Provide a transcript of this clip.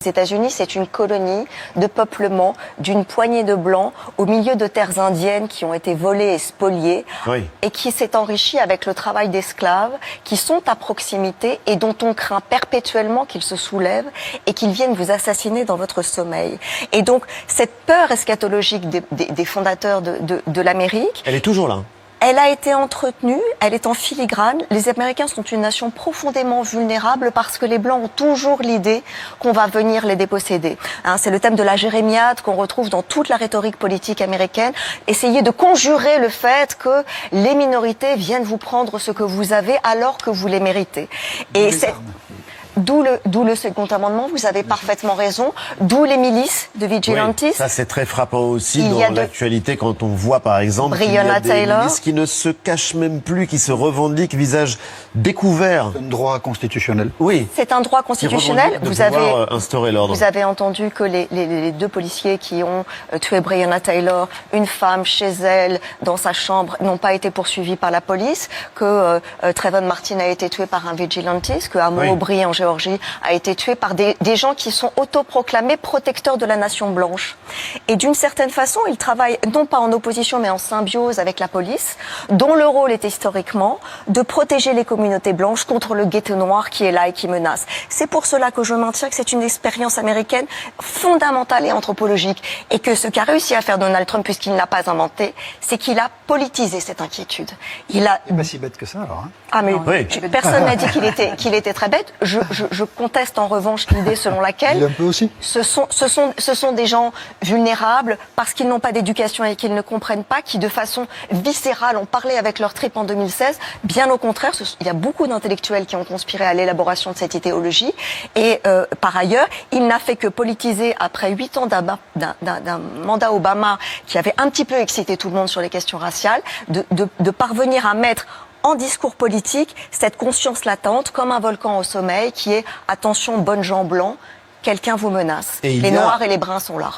États-Unis, c'est une colonie de peuplement d'une poignée de blancs au milieu de terres indiennes qui ont été volées et spoliées, et qui s'est enrichie avec le travail d'esclaves qui sont à proximité et dont on craint perpétuellement qu'ils se soulèvent et qu'ils viennent vous assassiner dans votre sommeil. Et donc, cette peur eschatologique des fondateurs de l'Amérique... Elle est toujours là. Elle a été entretenue, elle est en filigrane. Les Américains sont une nation profondément vulnérable parce que les Blancs ont toujours l'idée qu'on va venir les déposséder. C'est le thème de la jérémiade qu'on retrouve dans toute la rhétorique politique américaine. Essayez de conjurer le fait que les minorités viennent vous prendre ce que vous avez alors que vous les méritez. Et c'est... D'où le second amendement, vous avez parfaitement raison, d'où les milices de vigilantes. Oui, ça c'est très frappant aussi dans l'actualité quand on voit par exemple qu'il y a des milices qui ne se cachent même plus, qui se revendiquent visage découvert. C'est un droit constitutionnel. Oui. C'est un droit constitutionnel. Vous avez instauré l'ordre. Vous avez entendu que les deux policiers qui ont tué Breonna Taylor, une femme chez elle, dans sa chambre, n'ont pas été poursuivis par la police, que Trayvon Martin a été tué par un vigilante, que Amo Aubry en Géorgie a été tué par des gens qui sont autoproclamés protecteurs de la nation blanche. Et d'une certaine façon, ils travaillent non pas en opposition mais en symbiose avec la police, dont le rôle est historiquement de protéger les communautés blanches contre le ghetto noir qui est là et qui menace. C'est pour cela que je maintiens que c'est une expérience américaine fondamentale et anthropologique. Et que ce qu'a réussi à faire Donald Trump, puisqu'il ne l'a pas inventé, c'est qu'il a politisé cette inquiétude. Il n'est pas si bête que ça alors. Ah mais personne n'a dit qu'il était très bête. Je conteste en revanche l'idée selon laquelle un peu aussi. Ce sont des gens vulnérables parce qu'ils n'ont pas d'éducation et qu'ils ne comprennent pas, qui de façon viscérale ont parlé avec leur trip en 2016. Bien au contraire, il y a beaucoup d'intellectuels qui ont conspiré à l'élaboration de cette idéologie. Et par ailleurs, il n'a fait que politiser après 8 ans d'un mandat Obama qui avait un petit peu excité tout le monde sur les questions raciales, de parvenir à mettre en discours politique cette conscience latente comme un volcan au sommeil qui est « attention, bonnes gens blancs, quelqu'un vous menace ». Les noirs et les bruns sont là.